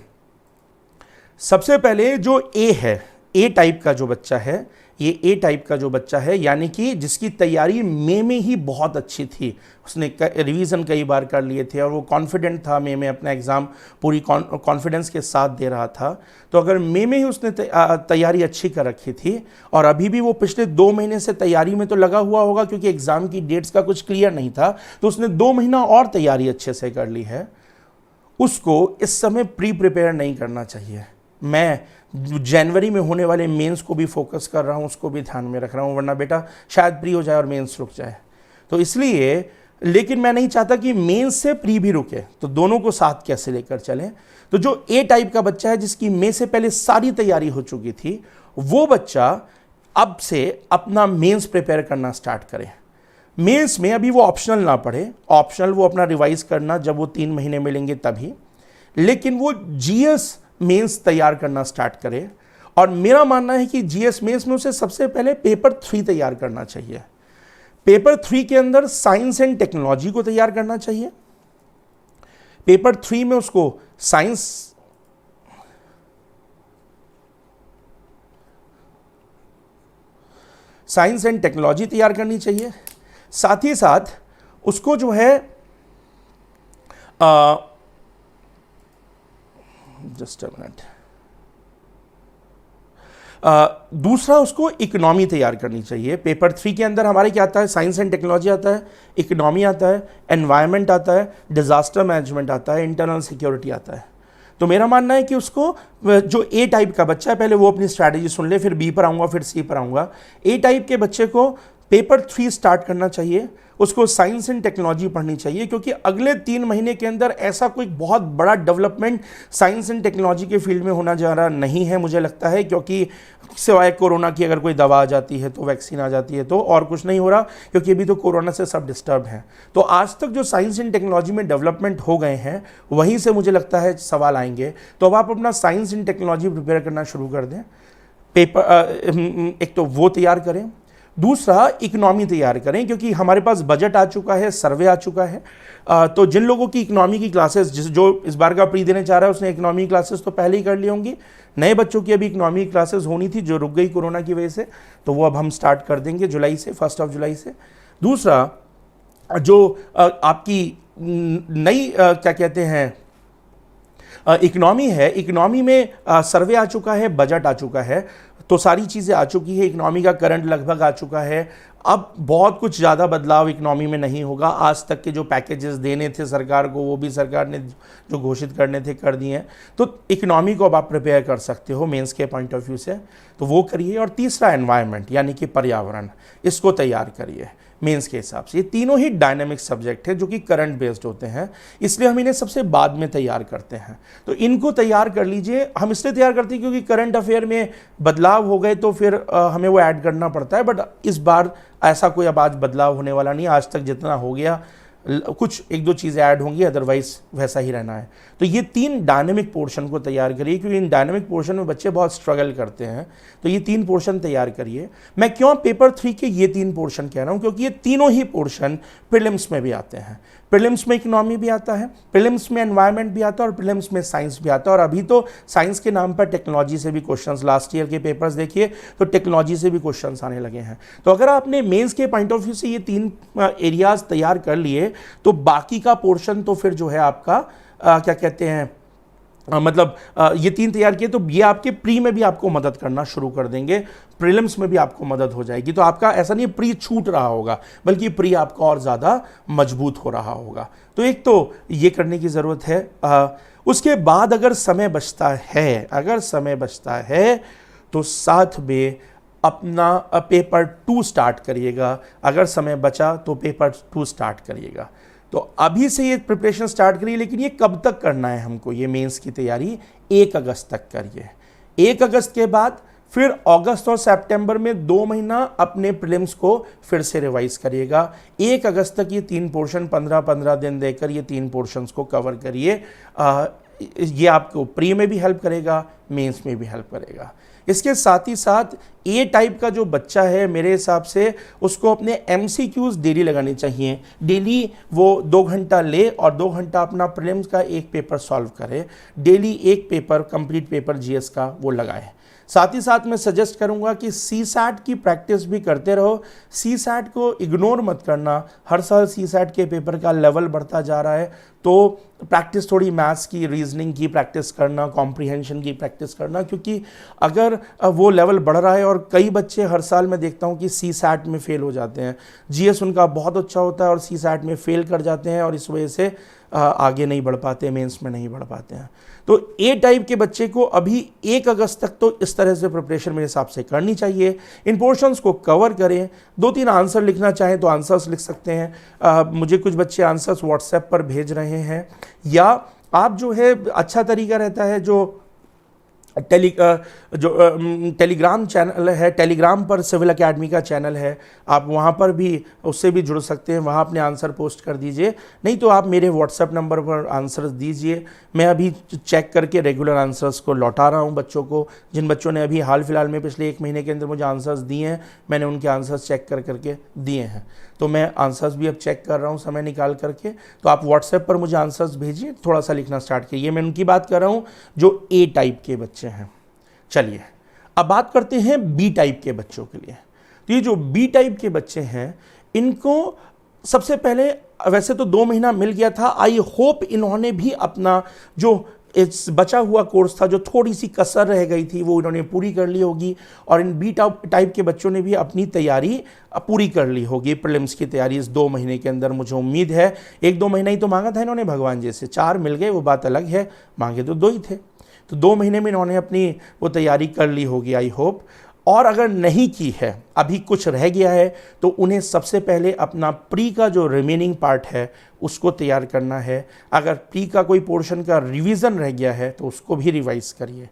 सबसे पहले जो ए है, ए टाइप का जो बच्चा है, ये ए टाइप का जो बच्चा है, यानी कि जिसकी तैयारी मई में ही बहुत अच्छी थी, उसने रिवीजन कई बार कर लिए थे और वो कॉन्फिडेंट था मई में अपना एग्ज़ाम पूरी कॉन्फिडेंस के साथ दे रहा था। तो अगर मई में ही उसने तैयारी अच्छी कर रखी थी और अभी भी वो पिछले 2 महीने से तैयारी में तो लगा हुआ होगा, क्योंकि एग्ज़ाम की डेट्स का कुछ क्लियर नहीं था, तो उसने 2 महीना और तैयारी अच्छे से कर ली है, उसको इस समय प्रिपेयर नहीं करना चाहिए। मैं जनवरी में होने वाले मेंस को भी फोकस कर रहा हूँ, उसको भी ध्यान में रख रहा हूँ, वरना बेटा शायद प्री हो जाए और मेंस रुक जाए। तो इसलिए, लेकिन मैं नहीं चाहता कि मेंस से प्री भी रुके, तो दोनों को साथ कैसे लेकर चलें। तो जो ए टाइप का बच्चा है जिसकी मई से पहले सारी तैयारी हो चुकी थी, वो बच्चा अब से अपना मेंस प्रिपेयर करना स्टार्ट करे। मेंस में अभी वो ऑप्शनल ना पढ़े, ऑप्शनल वो अपना रिवाइज करना जब वो 3 महीने मिलेंगे तभी, लेकिन वो जीएस मेंस तैयार करना स्टार्ट करे। और मेरा मानना है कि जीएस मेंस में उसे सबसे पहले पेपर 3 तैयार करना चाहिए। पेपर 3 के अंदर साइंस एंड टेक्नोलॉजी को तैयार करना चाहिए। पेपर 3 में उसको साइंस एंड टेक्नोलॉजी तैयार करनी चाहिए। साथ ही साथ उसको जो है जस्ट अ मिनट, दूसरा उसको इकोनॉमी तैयार करनी चाहिए। पेपर 3 के अंदर हमारे क्या आता है, साइंस एंड टेक्नोलॉजी आता है, इकोनॉमी आता है, एनवायरनमेंट आता है, डिजास्टर मैनेजमेंट आता है, इंटरनल सिक्योरिटी आता है। तो मेरा मानना है कि उसको, जो ए टाइप का बच्चा है, पहले वो अपनी स्ट्रैटेजी सुन ले, फिर बी पर आऊँगा, फिर सी पर आऊँगा। ए टाइप के बच्चे को पेपर 3 स्टार्ट करना चाहिए, उसको साइंस एंड टेक्नोलॉजी पढ़नी चाहिए, क्योंकि अगले 3 महीने के अंदर ऐसा कोई बहुत बड़ा डेवलपमेंट साइंस एंड टेक्नोलॉजी के फील्ड में होना जा रहा नहीं है मुझे लगता है, क्योंकि सिवाय कोरोना की अगर कोई दवा आ जाती है तो, वैक्सीन आ जाती है तो, और कुछ नहीं हो रहा, क्योंकि अभी तो कोरोना से सब डिस्टर्ब हैं। तो आज तक जो साइंस एंड टेक्नोलॉजी में डेवलपमेंट हो गए हैं, वहीं से मुझे लगता है सवाल आएंगे। तो अब आप अपना साइंस एंड टेक्नोलॉजी प्रिपेयर करना शुरू कर दें। पेपर एक तो वो तैयार करें, दूसरा इकोनॉमी तैयार करें, क्योंकि हमारे पास बजट आ चुका है, सर्वे आ चुका है। तो जिन लोगों की इकोनॉमी की क्लासेस, जो इस बार का प्री देने चाह रहा है, उसने इकोनॉमी क्लासेस तो पहले ही कर ली होंगी। नए बच्चों की अभी इकोनॉमी क्लासेस होनी थी, जो रुक गई कोरोना की वजह से, तो वो अब हम स्टार्ट कर देंगे जुलाई से, 1 जुलाई से। दूसरा, जो आपकी नई क्या कहते हैं इकोनॉमी है, इकोनॉमी में सर्वे आ चुका है, बजट आ चुका है, तो सारी चीज़ें आ चुकी है, इकोनॉमी का करंट लगभग आ चुका है। अब बहुत कुछ ज़्यादा बदलाव इकोनॉमी में नहीं होगा। आज तक के जो पैकेजेस देने थे सरकार को, वो भी सरकार ने जो घोषित करने थे कर दिए हैं। तो इकोनॉमी को अब आप प्रिपेयर कर सकते हो मेंस के पॉइंट ऑफ व्यू से, तो वो करिए। और तीसरा, एनवायरनमेंट यानी कि पर्यावरण, इसको तैयार करिए मेंस के हिसाब से। ये तीनों ही डायनामिक सब्जेक्ट है जो कि करंट बेस्ड होते हैं, इसलिए हम इन्हें सबसे बाद में तैयार करते हैं। तो इनको तैयार कर लीजिए। हम इसलिए तैयार करते हैं क्योंकि करंट अफेयर में बदलाव हो गए तो फिर हमें वो ऐड करना पड़ता है, बट इस बार ऐसा कोई अब आज बदलाव होने वाला नहीं। आज तक जितना हो गया, कुछ 1-2 चीज़ें ऐड होंगी, अदरवाइज वैसा ही रहना है। तो ये 3 डायनेमिक पोर्शन को तैयार करिए, क्योंकि इन डायनेमिक पोर्शन में बच्चे बहुत स्ट्रगल करते हैं। तो ये 3 पोर्शन तैयार करिए। मैं क्यों पेपर 3 के ये 3 पोर्शन कह रहा हूँ, क्योंकि ये तीनों ही पोर्शन प्रीलिम्स में भी आते हैं। प्रीलिम्स में इकोनॉमी भी आता है, प्रीलिम्स में एनवायरनमेंट भी आता है और प्रीलिम्स में साइंस भी आता है। और अभी तो साइंस के नाम पर टेक्नोलॉजी से भी क्वेश्चंस, लास्ट ईयर के पेपर्स देखिए तो टेक्नोलॉजी से भी क्वेश्चंस आने लगे हैं। तो अगर आपने मेंस के पॉइंट ऑफ व्यू से ये 3 एरियाज तैयार कर लिए, तो बाकी का पोर्शन तो फिर जो है आपका क्या कहते हैं, मतलब ये 3 तैयार किए तो ये आपके प्री में भी आपको मदद करना शुरू कर देंगे, प्रीलिम्स में भी आपको मदद हो जाएगी। तो आपका ऐसा नहीं प्री छूट रहा होगा, बल्कि प्री आपका और ज़्यादा मजबूत हो रहा होगा। तो एक तो ये करने की ज़रूरत है। उसके बाद अगर समय बचता है तो साथ में अपना पेपर 2 स्टार्ट करिएगा। अगर समय बचा तो पेपर 2 स्टार्ट करिएगा। तो अभी से ये प्रिपरेशन स्टार्ट करिए, लेकिन ये कब तक करना है हमको, ये मेंस की तैयारी 1 अगस्त तक करिए। 1 अगस्त के बाद फिर अगस्त और सितंबर में 2 महीना अपने प्रीलिम्स को फिर से रिवाइज करिएगा। 1 अगस्त तक ये 3 पोर्शन 15-15 दिन देकर ये 3 पोर्शंस को कवर करिए। ये आपको प्री में भी हेल्प करेगा, मेंस में भी हेल्प करेगा। इसके साथ ही साथ ए टाइप का जो बच्चा है, मेरे हिसाब से उसको अपने एमसीक्यूज डेली लगाने चाहिए। डेली वो 2 घंटा ले और 2 घंटा अपना प्रीलिम्स का एक पेपर सॉल्व करे। डेली एक पेपर, कंप्लीट पेपर जीएस का वो लगाए। साथ ही साथ मैं सजेस्ट करूंगा कि सीसैट की प्रैक्टिस भी करते रहो। सीसैट को इग्नोर मत करना। हर साल सीसैट के पेपर का लेवल बढ़ता जा रहा है, तो प्रैक्टिस थोड़ी मैथ्स की, रीजनिंग की प्रैक्टिस करना, कॉम्प्रिहेंशन की प्रैक्टिस करना, क्योंकि अगर वो लेवल बढ़ रहा है और कई बच्चे हर साल मैं देखता हूँ कि सीसैट में फेल हो जाते हैं। जीएस उनका बहुत अच्छा होता है और सीसैट में फेल कर जाते हैं और इस वजह से आगे नहीं बढ़ पाते, मेंस में नहीं बढ़ पाते हैं। तो ए टाइप के बच्चे को अभी 1 अगस्त तक तो इस तरह से प्रिपरेशन मेरे हिसाब से करनी चाहिए। इन पोर्शंस को कवर करें। 2-3 आंसर लिखना चाहें तो आंसर्स लिख सकते हैं। मुझे कुछ बच्चे आंसर्स व्हाट्सएप पर भेज रहे हैं, या आप जो है अच्छा तरीका रहता है जो टेलीग्राम चैनल है, टेलीग्राम पर सिविल एकेडमी का चैनल है, आप वहाँ पर भी उससे भी जुड़ सकते हैं। वहाँ अपने आंसर पोस्ट कर दीजिए, नहीं तो आप मेरे व्हाट्सएप नंबर पर आंसर्स दीजिए। मैं अभी चेक करके रेगुलर आंसर्स को लौटा रहा हूँ बच्चों को। जिन बच्चों ने अभी हाल फिलहाल में पिछले 1 महीने के अंदर मुझे आंसर्स दिए हैं, मैंने उनके आंसर्स चेक करके दिए हैं। तो मैं आंसर्स भी अब चेक कर रहा हूँ समय निकाल करके। तो आप व्हाट्सएप पर मुझे आंसर्स भेजिए, थोड़ा सा लिखना स्टार्ट कीजिए। मैं उनकी बात कर रहा हूँ जो ए टाइप के बच्चे हैं। चलिए अब बात करते हैं बी टाइप के बच्चों के लिए। तो ये जो बी टाइप के बच्चे हैं, इनको सबसे पहले, वैसे तो 2 महीना मिल गया था, आई होप इन्होंने भी अपना जो इस बचा हुआ कोर्स था, जो थोड़ी सी कसर रह गई थी, वो इन्होंने पूरी कर ली होगी। और इन बी टाइप के बच्चों ने भी अपनी तैयारी पूरी कर ली होगी, प्रीलिम्स की तैयारी इस 2 महीने के अंदर। मुझे उम्मीद है 1-2 महीना ही तो मांगा था इन्होंने भगवान जी से, 4 मिल गए वो बात अलग है, मांगे तो 2 ही थे। तो 2 महीने में इन्होंने अपनी वो तैयारी कर ली होगी आई होप। और अगर नहीं की है, अभी कुछ रह गया है, तो उन्हें सबसे पहले अपना प्री का जो रिमेनिंग पार्ट है उसको तैयार करना है। अगर प्री का कोई पोर्शन का रिवीजन रह गया है तो उसको भी रिवाइज करिए।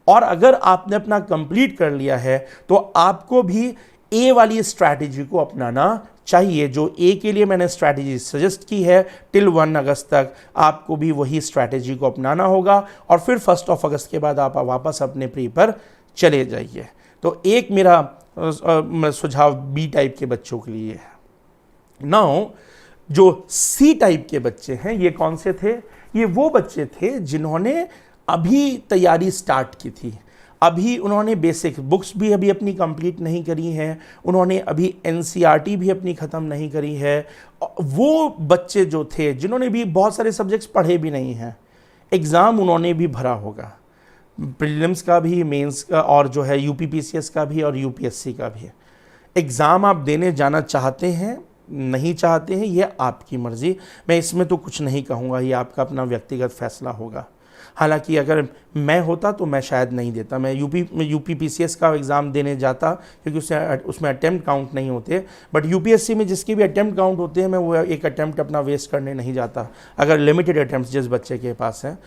और अगर आपने अपना कंप्लीट कर लिया है तो आपको भी ए वाली स्ट्रैटेजी को अपनाना चाहिए। जो ए के लिए मैंने स्ट्रैटेजी सजेस्ट की है टिल 1 अगस्त तक, आपको भी वही स्ट्रैटेजी को अपनाना होगा। और फिर 1 अगस्त के बाद आप वापस अपने प्री पर चले जाइए। तो एक मेरा सुझाव बी टाइप के बच्चों के लिए है। नाउ जो सी टाइप के बच्चे हैं, ये कौन से थे? ये वो बच्चे थे जिन्होंने अभी तैयारी स्टार्ट की थी। अभी उन्होंने बेसिक बुक्स भी अभी अपनी कंप्लीट नहीं करी हैं, उन्होंने अभी एनसीईआरटी भी अपनी ख़त्म नहीं करी है। वो बच्चे जो थे जिन्होंने भी बहुत सारे सब्जेक्ट्स पढ़े भी नहीं हैं, एग्ज़ाम उन्होंने भी भरा होगा, प्रीलिम्स का भी, मेंस का, और जो है यूपीपीसीएस का भी और यूपीएससी का भी। एग्ज़ाम आप देने जाना चाहते हैं, नहीं चाहते हैं, ये आपकी मर्ज़ी। मैं इसमें तो कुछ नहीं कहूँगा, ये आपका अपना व्यक्तिगत फैसला होगा। हालांकि अगर मैं होता तो मैं शायद नहीं देता, मैं यूपीपीसीएस का एग्ज़ाम देने जाता, क्योंकि उसमें अटैम्प्ट काउंट नहीं होते। बट यूपीएससी में जिसके भी अटैम्प्ट काउंट होते हैं, मैं वो एक अटैम्प्ट अपना वेस्ट करने नहीं जाता, अगर लिमिटेड अटैम्प्ट जिस बच्चे के पास हैं।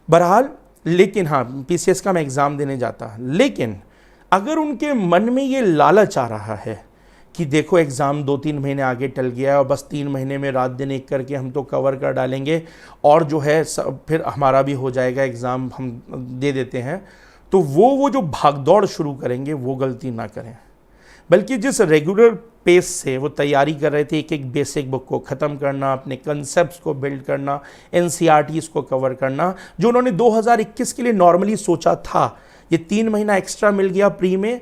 बहरहाल, लेकिन हाँ, पीसीएस का मैं एग्ज़ाम देने जाता। लेकिन अगर उनके मन में ये लालच आ रहा है कि देखो एग्ज़ाम 2-3 महीने आगे टल गया है और बस 3 महीने में रात दिन एक करके हम तो कवर कर डालेंगे और जो है फिर हमारा भी हो जाएगा, एग्ज़ाम हम दे देते हैं, तो वो जो भागदौड़ शुरू करेंगे वो गलती ना करें। बल्कि जिस रेगुलर पेस से वो तैयारी कर रहे थे, एक बेसिक बुक को ख़त्म करना, अपने कंसेप्ट्स को बिल्ड करना, एनसीईआरटीज़ को कवर करना, जो उन्होंने 2021 के लिए नॉर्मली सोचा था, ये 3 महीना एक्स्ट्रा मिल गया प्री में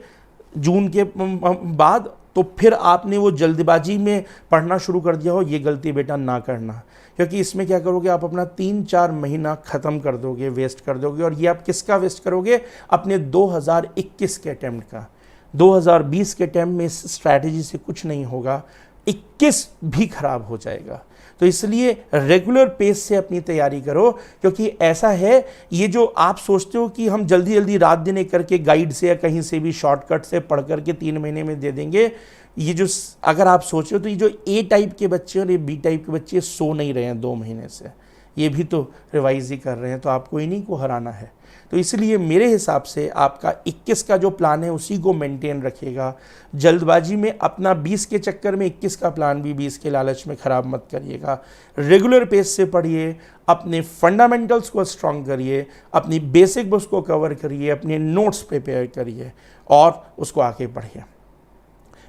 जून के बाद, तो फिर आपने वो जल्दबाजी में पढ़ना शुरू कर दिया हो, ये गलती बेटा ना करना। क्योंकि इसमें क्या करोगे, आप अपना 3-4 महीना ख़त्म कर दोगे, वेस्ट कर दोगे। और ये आप किसका वेस्ट करोगे? अपने 2021 के अटैम्प्ट का। 2020 के अटैम्प्ट में इस स्ट्रैटेजी से कुछ नहीं होगा, 21 भी खराब हो जाएगा। तो इसलिए रेगुलर पेस से अपनी तैयारी करो, क्योंकि ऐसा है, ये जो आप सोचते हो कि हम जल्दी जल्दी रात दिन एक करके गाइड से या कहीं से भी शॉर्टकट से पढ़ करके 3 महीने में दे देंगे, ये जो अगर आप सोचो तो ये जो ए टाइप के बच्चे और ये बी टाइप के बच्चे सो नहीं रहे हैं 2 महीने से, ये भी तो रिवाइज ही कर रहे हैं, तो आपको इन्हीं को हराना है। तो इसलिए मेरे हिसाब से आपका 21 का जो प्लान है उसी को मेंटेन रखिएगा। जल्दबाजी में अपना 20 के चक्कर में 21 का प्लान भी 20 के लालच में ख़राब मत करिएगा। रेगुलर पेस से पढ़िए, अपने फंडामेंटल्स को स्ट्रॉन्ग करिए, अपनी बेसिक बुक्स को कवर करिए, अपने नोट्स प्रिपेयर करिए और उसको आगे बढ़िए।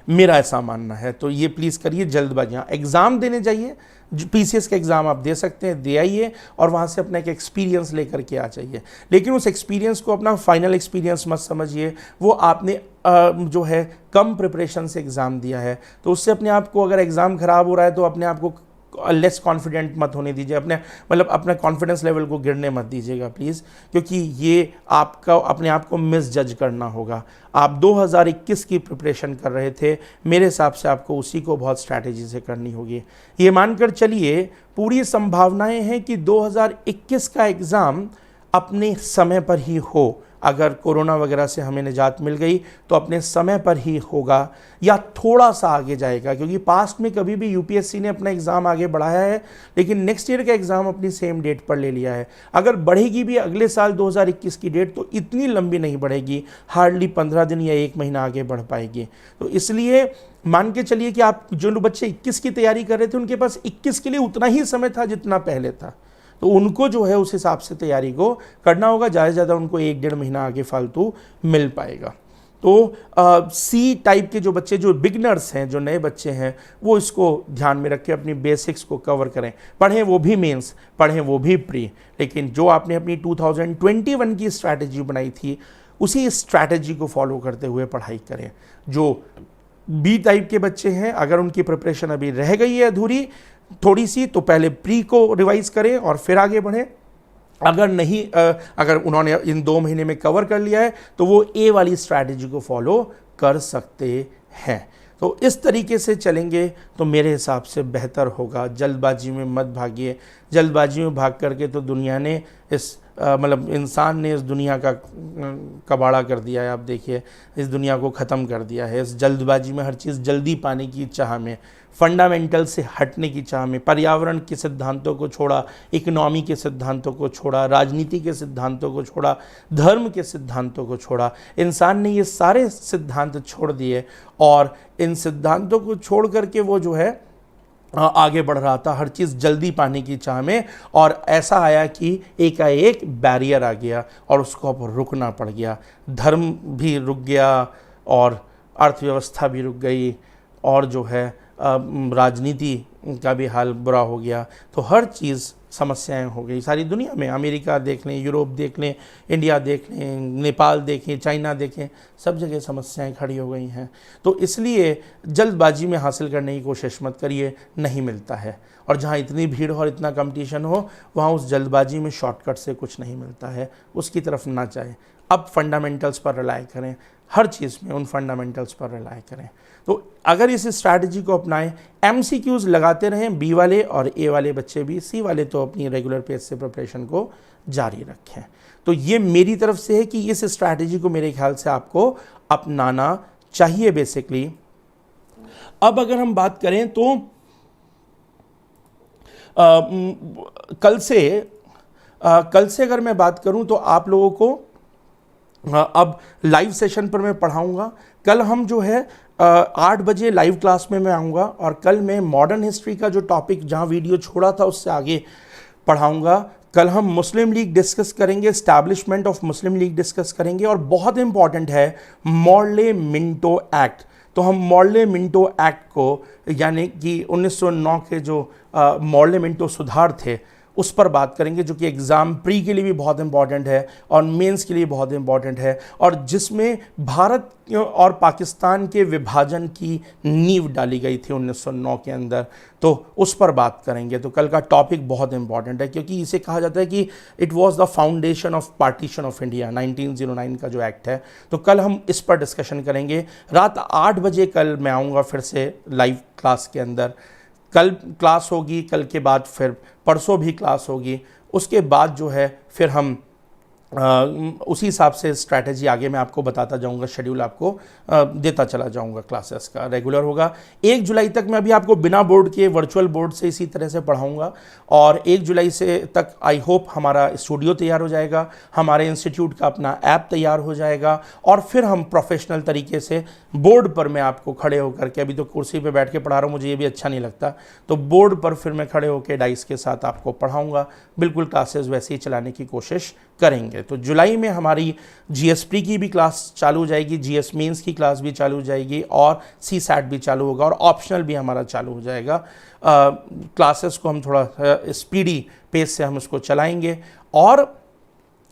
मेरा ऐसा मानना है, तो ये प्लीज़ करिए। जल्दबाजियाँ एग्ज़ाम देने जाइए, पीसीएस का एग्ज़ाम आप दे सकते हैं, दे आइए और वहाँ से अपना एक एक्सपीरियंस लेकर के आ जाइए। लेकिन उस एक्सपीरियंस को अपना फाइनल एक्सपीरियंस मत समझिए। वो आपने जो है कम प्रिपरेशन से एग्ज़ाम दिया है, तो उससे अपने आप को, अगर एग्ज़ाम ख़राब हो रहा है तो अपने आप को लेस कॉन्फिडेंट मत होने दीजिए, अपना कॉन्फिडेंस लेवल को गिरने मत दीजिएगा प्लीज़, क्योंकि ये आपका अपने आप को मिस जज करना होगा। आप 2021 की प्रिपरेशन कर रहे थे, मेरे हिसाब से आपको उसी को बहुत स्ट्रैटेजी से करनी होगी। ये मानकर चलिए पूरी संभावनाएं हैं कि 2021 का एग्ज़ाम अपने समय पर ही हो। अगर कोरोना वगैरह से हमें निजात मिल गई तो अपने समय पर ही होगा या थोड़ा सा आगे जाएगा, क्योंकि पास्ट में कभी भी यूपीएससी ने अपना एग्ज़ाम आगे बढ़ाया है लेकिन नेक्स्ट ईयर का एग्ज़ाम अपनी सेम डेट पर ले लिया है। अगर बढ़ेगी भी अगले साल 2021 की डेट तो इतनी लंबी नहीं बढ़ेगी, हार्डली 15 दिन या 1 महीना आगे बढ़ पाएगी। तो इसलिए मान के चलिए कि आप जो बच्चे 21 की तैयारी कर रहे थे उनके पास 21 के लिए उतना ही समय था जितना पहले था, तो उनको जो है उस हिसाब से तैयारी को करना होगा। ज़्यादा से ज़्यादा उनको 1-1.5 महीना आगे फालतू मिल पाएगा। तो सी टाइप के जो बच्चे, जो बिगनर्स हैं, जो नए बच्चे हैं, वो इसको ध्यान में रखें, अपनी बेसिक्स को कवर करें, पढ़ें वो भी मेंस, पढ़ें वो भी प्री। लेकिन जो आपने अपनी 2021 की स्ट्रैटेजी बनाई थी उसी स्ट्रैटेजी को फॉलो करते हुए पढ़ाई करें। जो बी टाइप के बच्चे हैं, अगर उनकी प्रिपरेशन अभी रह गई है अधूरी थोड़ी सी, तो पहले प्री को रिवाइज करें और फिर आगे बढ़ें। अगर नहीं, अगर उन्होंने इन 2 महीने में कवर कर लिया है तो वो ए वाली स्ट्रैटेजी को फॉलो कर सकते हैं। तो इस तरीके से चलेंगे तो मेरे हिसाब से बेहतर होगा। जल्दबाजी में मत भागिए। जल्दबाजी में भाग करके तो दुनिया ने इंसान ने इस दुनिया का कबाड़ा कर दिया है। आप देखिए, इस दुनिया को ख़त्म कर दिया है इस जल्दबाजी में, हर चीज़ जल्दी पाने की चाह में, फंडामेंटल से हटने की चाह में, पर्यावरण के सिद्धांतों को छोड़ा, इकोनॉमी के सिद्धांतों को छोड़ा, राजनीति के सिद्धांतों को छोड़ा, धर्म के सिद्धांतों को छोड़ा। इंसान ने ये सारे सिद्धांत छोड़ दिए और इन सिद्धांतों को छोड़ करके वो जो है आगे बढ़ रहा था, हर चीज़ जल्दी पाने की चाह में। और ऐसा आया कि एकाएक बैरियर आ गया और उसको अब रुकना पड़ गया। धर्म भी रुक गया और अर्थव्यवस्था भी रुक गई और जो है राजनीति का भी हाल बुरा हो गया। तो हर चीज़ समस्याएं हो गई सारी दुनिया में। अमेरिका देख लें, यूरोप देख लें, इंडिया देख लें, नेपाल देखें, चाइना देखें, सब जगह समस्याएं खड़ी हो गई हैं। तो इसलिए जल्दबाजी में हासिल करने की कोशिश मत करिए, नहीं मिलता है। और जहाँ इतनी भीड़ हो और इतना कंपटीशन हो, वहाँ उस जल्दबाजी में शॉर्टकट से कुछ नहीं मिलता है, उसकी तरफ ना जाए। अब फंडामेंटल्स पर रिलाय करें, हर चीज़ में उन फंडामेंटल्स पर रिलाय करें। तो अगर इस स्ट्रैटेजी को अपनाएं, एमसीक्यूज़ लगाते रहें, बी वाले और ए वाले बच्चे भी, सी वाले तो अपनी रेगुलर पेस से प्रिपरेशन को जारी रखें। तो ये मेरी तरफ से है कि इस स्ट्रैटेजी को मेरे ख्याल से आपको अपनाना चाहिए बेसिकली। अब अगर हम बात करें तो कल से अगर मैं बात करूं तो आप लोगों को अब लाइव सेशन पर मैं पढ़ाऊंगा। कल हम जो है 8 बजे लाइव क्लास में मैं आऊँगा और कल मैं मॉडर्न हिस्ट्री का जो टॉपिक जहाँ वीडियो छोड़ा था उससे आगे पढ़ाऊँगा। कल हम मुस्लिम लीग डिस्कस करेंगे, establishment of Muslim league discuss करेंगे और बहुत इंपॉर्टेंट है मॉर्ले मिंटो एक्ट। तो हम मॉर्ले मिंटो एक्ट को, यानी कि 1909 के जो मॉर्ले मिंटो सुधार थे, उस पर बात करेंगे, जो कि एग्ज़ाम प्री के लिए भी बहुत इंपॉर्टेंट है और मेंस के लिए बहुत इंपॉर्टेंट है, और जिसमें भारत और पाकिस्तान के विभाजन की नींव डाली गई थी 1909 के अंदर। तो उस पर बात करेंगे। तो कल का टॉपिक बहुत इंपॉर्टेंट है, क्योंकि इसे कहा जाता है कि it was the foundation of partition of India, 1909 का जो एक्ट है। तो कल हम इस पर डिस्कशन करेंगे। रात 8 बजे कल मैं आऊँगा फिर से लाइव क्लास के अंदर। कल क्लास होगी, कल के बाद फिर परसों भी क्लास होगी। उसके बाद जो है फिर हम उसी हिसाब से स्ट्रैटेजी आगे मैं आपको बताता जाऊंगा, शेड्यूल आपको देता चला जाऊंगा, क्लासेस का रेगुलर होगा। 1 जुलाई तक मैं अभी आपको बिना बोर्ड के वर्चुअल बोर्ड से इसी तरह से पढ़ाऊंगा और 1 जुलाई से तक आई होप हमारा स्टूडियो तैयार हो जाएगा, हमारे इंस्टीट्यूट का अपना ऐप तैयार हो जाएगा और फिर हम प्रोफेशनल तरीके से बोर्ड पर मैं आपको खड़े होकर के, अभी तो कुर्सी पर बैठ के पढ़ा रहा हूँ, मुझे ये भी अच्छा नहीं लगता, तो बोर्ड पर फिर मैं खड़े होकर डाइस के साथ आपको पढ़ाऊँगा। बिल्कुल क्लासेस वैसे ही चलाने की कोशिश करेंगे। तो जुलाई में हमारी जीएस प्री की भी क्लास चालू हो जाएगी, जीएस मेंस की क्लास भी चालू हो जाएगी और सी सैट भी चालू होगा और ऑप्शनल भी हमारा चालू हो जाएगा। क्लासेस को हम थोड़ा स्पीडी पेस से हम उसको चलाएंगे और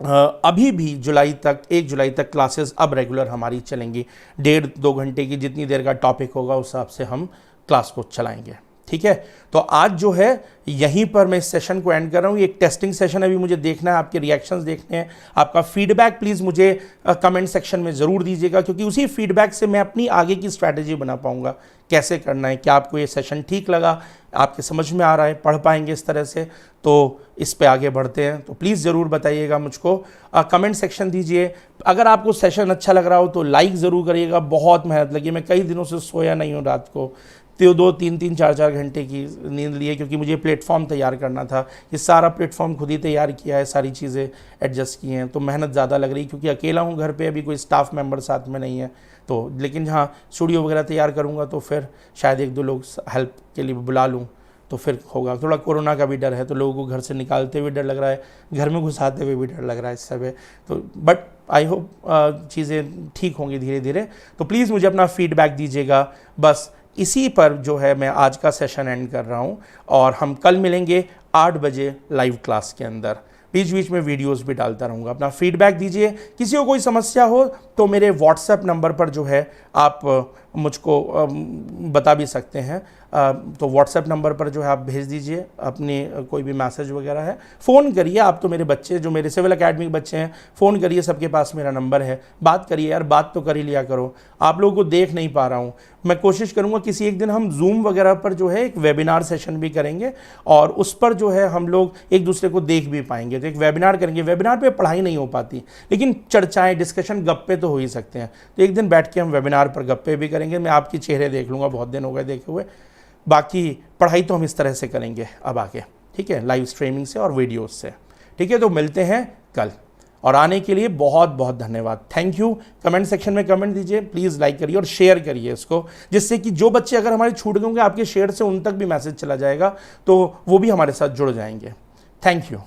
अभी भी जुलाई तक 1 जुलाई तक क्लासेस अब रेगुलर हमारी चलेंगी। 1.5-2 घंटे की जितनी देर का टॉपिक होगा उस हिसाब से हम क्लास को चलाएंगे। ठीक है, तो आज जो है यहीं पर मैं इस सेशन को एंड कर रहा हूँ। एक टेस्टिंग सेशन अभी मुझे देखना है, आपके रिएक्शंस देखने हैं, आपका फीडबैक प्लीज़ मुझे कमेंट सेक्शन में ज़रूर दीजिएगा, क्योंकि उसी फीडबैक से मैं अपनी आगे की स्ट्रैटेजी बना पाऊँगा, कैसे करना है, क्या आपको ये सेशन ठीक लगा, आपके समझ में आ रहा है, पढ़ पाएंगे इस तरह से, तो इस पे आगे बढ़ते हैं। तो प्लीज़ ज़रूर बताइएगा मुझको, कमेंट सेक्शन दीजिए। अगर आपको सेशन अच्छा लग रहा हो तो लाइक ज़रूर करिएगा। बहुत मेहनत लगी, मैं कई दिनों से सोया नहीं हूँ, रात को 2-3-3 4-4 घंटे की नींद लिए, क्योंकि मुझे प्लेटफॉर्म तैयार करना था। ये सारा प्लेटफॉर्म खुद ही तैयार किया है, सारी चीज़ें एडजस्ट की हैं, तो मेहनत ज़्यादा लग रही, क्योंकि अकेला हूँ घर पे, अभी कोई स्टाफ मेंबर साथ में नहीं है। तो लेकिन हाँ, स्टूडियो वगैरह तैयार करूँगा तो फिर शायद 1-2 लोग हेल्प के लिए बुला लूँ तो फिर होगा। थोड़ा कोरोना का भी डर है, तो लोगों को घर से निकालते हुए डर लग रहा है, घर में घुसाते हुए भी डर लग रहा है इस समय। तो बट आई होप चीज़ें ठीक होंगी धीरे धीरे। तो प्लीज़ मुझे अपना फीडबैक दीजिएगा। बस इसी पर जो है मैं आज का सेशन एंड कर रहा हूँ और हम कल मिलेंगे 8 बजे लाइव क्लास के अंदर। बीच बीच में वीडियोस भी डालता रहूँगा। अपना फीडबैक दीजिए। किसी को कोई समस्या हो तो मेरे व्हाट्सएप नंबर पर जो है आप मुझको बता भी सकते हैं। तो व्हाट्सएप नंबर पर जो है आप भेज दीजिए अपनी कोई भी मैसेज वगैरह है। फ़ोन करिए, आप तो मेरे बच्चे, जो मेरे सिविल एकेडमी के बच्चे हैं, फ़ोन करिए, सबके पास मेरा नंबर है, बात करिए यार, बात तो कर ही लिया करो। आप लोगों को देख नहीं पा रहा हूँ, मैं कोशिश करूँगा किसी एक दिन हम जूम वगैरह पर जो है एक वेबिनार सेशन भी करेंगे और उस पर जो है हम लोग एक दूसरे को देख भी पाएंगे। तो एक वेबिनार करेंगे। वेबिनार पे पढ़ाई नहीं हो पाती, लेकिन चर्चाएं, डिस्कशन, गप्पे तो हो ही सकते हैं। तो एक दिन बैठ के हम वेबिनार पर गप्पे भी करेंगे। मैं आपके चेहरे देख लूँगा, बहुत दिन हो गए देखे हुए। बाकी पढ़ाई तो हम इस तरह से करेंगे अब आगे, ठीक है, लाइव स्ट्रीमिंग से और वीडियोस से। ठीक है, तो मिलते हैं कल, और आने के लिए बहुत बहुत धन्यवाद। Thank you. कमेंट सेक्शन में कमेंट दीजिए, प्लीज़ लाइक करिए और शेयर करिए इसको, जिससे कि जो बच्चे अगर हमारे छूट गए होंगे, आपके शेयर से उन तक भी मैसेज चला जाएगा, तो वो भी हमारे साथ जुड़ जाएंगे। Thank you.